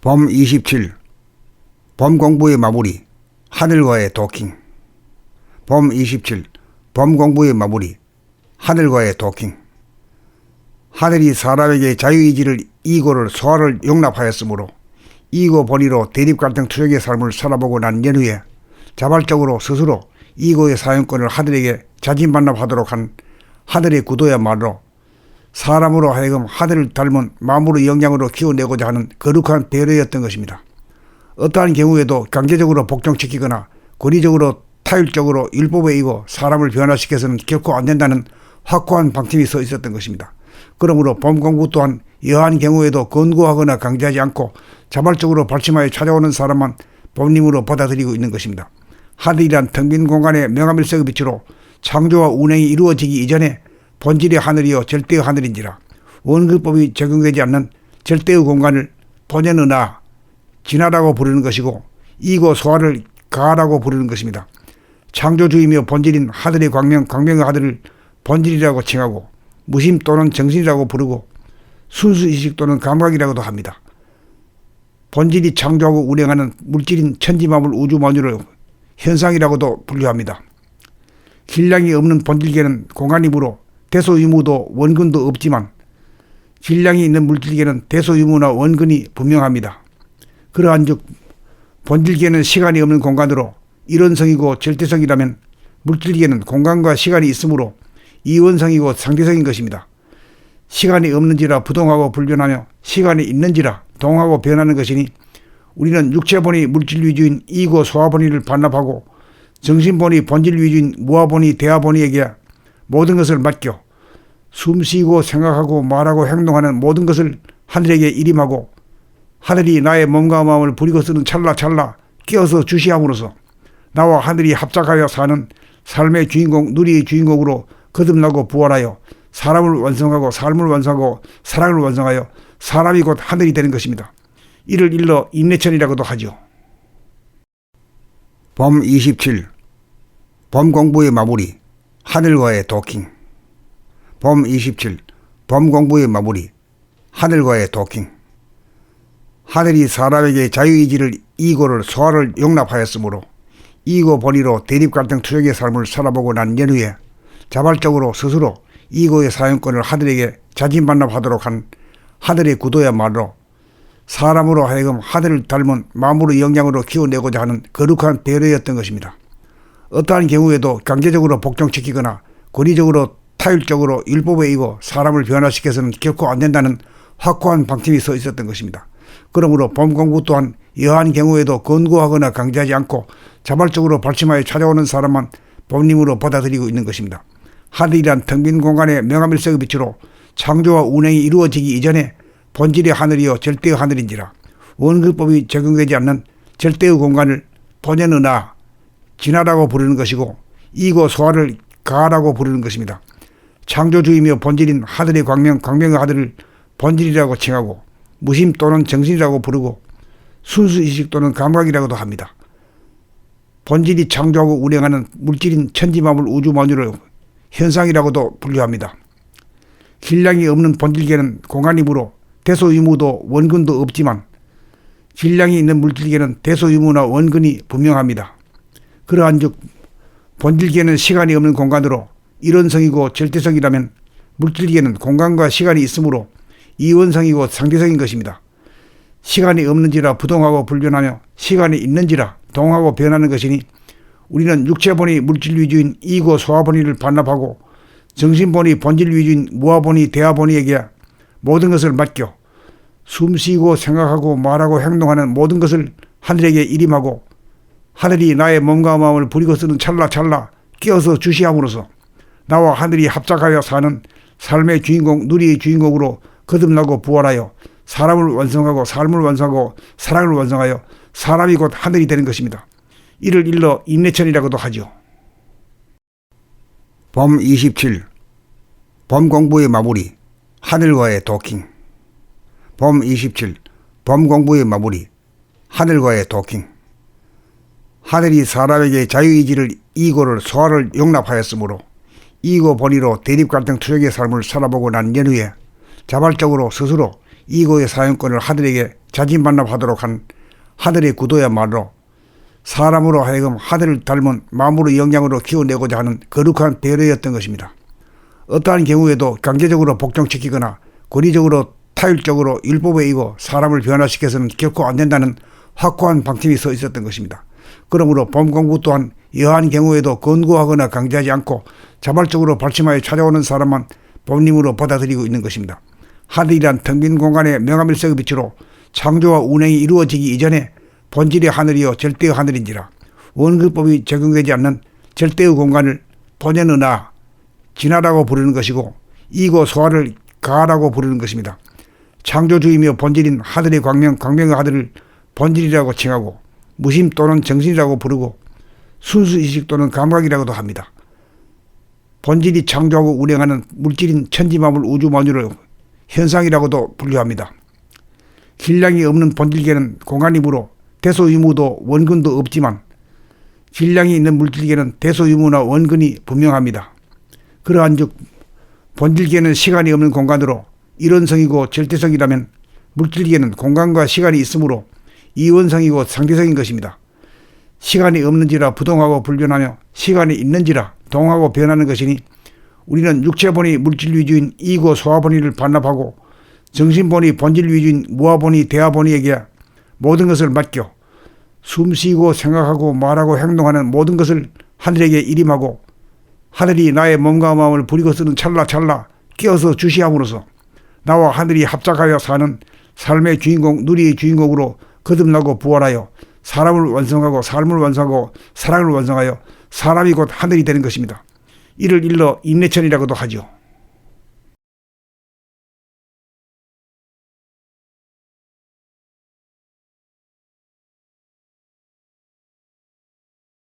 범 27. 범 공부의 마무리. 하늘과의 도킹. 범 27. 범 공부의 마무리. 하늘과의 도킹. 하늘이 사람에게 자유의지를 이고를 소화를 용납하였으므로 이고 본의로 대립갈등 투쟁의 삶을 살아보고 난 연후에 자발적으로 스스로 이고의 사용권을 하늘에게 자진반납하도록 한 하늘의 구도야말로 사람으로 하여금 하늘을 닮은 마음으로 영향으로 키워내고자 하는 거룩한 배려였던 것입니다. 어떠한 경우에도 강제적으로 복종시키거나 권위적으로 타율적으로 율법에 의거 사람을 변화시켜서는 결코 안 된다는 확고한 방침이 서 있었던 것입니다. 그러므로 범 공부 또한 여한 경우에도 권고하거나 강제하지 않고 자발적으로 발심하여 찾아오는 사람만 법님으로 받아들이고 있는 것입니다. 하늘이란 텅 빈 공간의 명암일색의 빛으로 창조와 운행이 이루어지기 이전에 본질의 하늘이요 절대의 하늘인지라 원근법이 적용되지 않는 절대의 공간을 본연은하 진하라고 부르는 것이고 이고 소화를 가하라고 부르는 것입니다. 창조주이며 본질인 하늘의 광명의 하늘을 본질이라고 칭하고 무심 또는 정신이라고 부르고 순수의식 또는 감각이라고도 합니다. 본질이 창조하고 운행하는 물질인 천지만물 우주만유를 현상이라고도 분류합니다. 질량이 없는 본질계는 공간이므로 대소유무도 원근도 없지만 질량이 있는 물질계는 대소유무나 원근이 분명합니다. 그러한즉 본질계는 시간이 없는 공간으로 일원성이고 절대성이라면 물질계는 공간과 시간이 있으므로 이원성이고 상대성인 것입니다. 시간이 없는지라 부동하고 불변하며 시간이 있는지라 동하고 변하는 것이니 우리는 육체본이 물질 위주인 이고 소화본의를 반납하고 정신본이 본질 위주인 무아본의 대화본의에게 모든 것을 맡겨 숨쉬고 생각하고 말하고 행동하는 모든 것을 하늘에게 일임하고 하늘이 나의 몸과 마음을 부리고 쓰는 찰나찰나 끼어서 주시함으로써 나와 하늘이 합작하여 사는 삶의 주인공 누리의 주인공으로 거듭나고 부활하여 사람을 완성하고 삶을 완성하고 사랑을 완성하여 사람이 곧 하늘이 되는 것입니다. 이를 일러 인내천이라고도 하죠. 범 27. 범 공부의 마무리. 하늘과의 도킹. 범 27. 범 공부의 마무리. 하늘과의 도킹. 하늘이 사람에게 자유의지를 이고를 소화를 용납하였으므로 이고 본의로 대립갈등 투쟁의 삶을 살아보고 난 연후에 자발적으로 스스로 이고의 사용권을 하늘에게 자진반납하도록 한 하늘의 구도야말로 사람으로 하여금 하늘을 닮은 마음으로 영향으로 키워내고자 하는 거룩한 배려였던 것입니다. 어떠한 경우에도 강제적으로 복종시키거나 권위적으로 타율적으로 율법에 의거 사람을 변화시켜서는 결코 안 된다는 확고한 방침이 서 있었던 것입니다. 그러므로 범 공부 또한 여한 경우에도 권고하거나 강제하지 않고 자발적으로 발심하여 찾아오는 사람만 법님으로 받아들이고 있는 것입니다. 하늘이란 텅 빈 공간의 명암일색의 빛으로 창조와 운행이 이루어지기 이전에 본질의 하늘이요 절대의 하늘인지라 원근법이 적용되지 않는 절대의 공간을 본연은하 진하라고 부르는 것이고 이고 소화를 가하라고 부르는 것입니다. 창조주이며 본질인 하늘의 광명의 하늘을 본질이라고 칭하고 무심 또는 정신이라고 부르고 순수의식 또는 감각이라고도 합니다. 본질이 창조하고 운행하는 물질인 천지만물 우주만유를 현상이라고도 분류합니다. 질량이 없는 본질계는 공간이므로 대소유무도 원근도 없지만 질량이 있는 물질계는 대소유무나 원근이 분명합니다. 그러한즉 본질계는 시간이 없는 공간으로 일원성이고 절대성이라면 물질계는 공간과 시간이 있으므로 이원성이고 상대성인 것입니다. 시간이 없는지라 부동하고 불변하며 시간이 있는지라 동하고 변하는 것이니 우리는 육체본이 물질 위주인 이고 소화본의를 반납하고 정신본이 본질 위주인 무아본의 대화본의에게 모든 것을 맡겨 숨쉬고 생각하고 말하고 행동하는 모든 것을 하늘에게 일임하고 하늘이 나의 몸과 마음을 부리고 쓰는 찰나찰나 끼어서 주시함으로써 나와 하늘이 합작하여 사는 삶의 주인공 누리의 주인공으로 거듭나고 부활하여 사람을 완성하고 삶을 완성하고 사랑을 완성하여 사람이 곧 하늘이 되는 것입니다. 이를 일러 인내천이라고도 하죠. 범 27. 범 공부의 마무리. 하늘과의 도킹. 범 27. 범 공부의 마무리. 하늘과의 도킹. 하늘이 사람에게 자유의지를 이고를 소화를 용납하였으므로 이고 본의로 대립갈등 투쟁의 삶을 살아보고 난 연후에 자발적으로 스스로 이고의 사용권을 하늘에게 자진반납하도록 한 하늘의 구도야말로 사람으로 하여금 하늘을 닮은 마음으로 영향으로 키워내고자 하는 거룩한 배려였던 것입니다. 어떠한 경우에도 강제적으로 복종시키거나 권위적으로 타율적으로 율법에 의거 사람을 변화시켜서는 결코 안 된다는 확고한 방침이 서 있었던 것입니다. 그러므로 범공부 또한 여한 경우에도 권고하거나 강제하지 않고 자발적으로 발심하여 찾아오는 사람만 법님으로 받아들이고 있는 것입니다. 하늘이란 텅 빈 공간의 명암일색의 빛으로 창조와 운행이 이루어지기 이전에 본질의 하늘이요 절대의 하늘인지라 원근법이 적용되지 않는 절대의 공간을 본연은하 진하라고 부르는 것이고 이고 소하를 가라고 부르는 것입니다. 창조주이며 본질인 하늘의 광명의 하늘을 본질이라고 칭하고 무심 또는 정신이라고 부르고 순수의식 또는 감각이라고도 합니다. 본질이 창조하고 운행하는 물질인 천지만물 우주만유를 현상이라고도 분류합니다. 질량이 없는 본질계는 공간이므로 대소유무도 원근도 없지만 질량이 있는 물질계는 대소유무나 원근이 분명합니다. 그러한즉 본질계는 시간이 없는 공간으로 일원성이고 절대성이라면 물질계는 공간과 시간이 있으므로 이원성이고 상대성인 것입니다. 시간이 없는지라 부동하고 불변하며 시간이 있는지라 동하고 변하는 것이니 우리는 육체본이 물질 위주인 이고 소화본의를 반납하고 정신본이 본질 위주인 무화본의 대화본의에게 모든 것을 맡겨 숨쉬고 생각하고 말하고 행동하는 모든 것을 하늘에게 일임하고 하늘이 나의 몸과 마음을 부리고 쓰는 찰나찰나 끼어서 주시함으로써 나와 하늘이 합작하여 사는 삶의 주인공 누리의 주인공으로 거듭나고 부활하여 사람을 완성하고 삶을 완성하고 사랑을 완성하여 사람이 곧 하늘이 되는 것입니다. 이를 일러 인내천이라고도 하죠.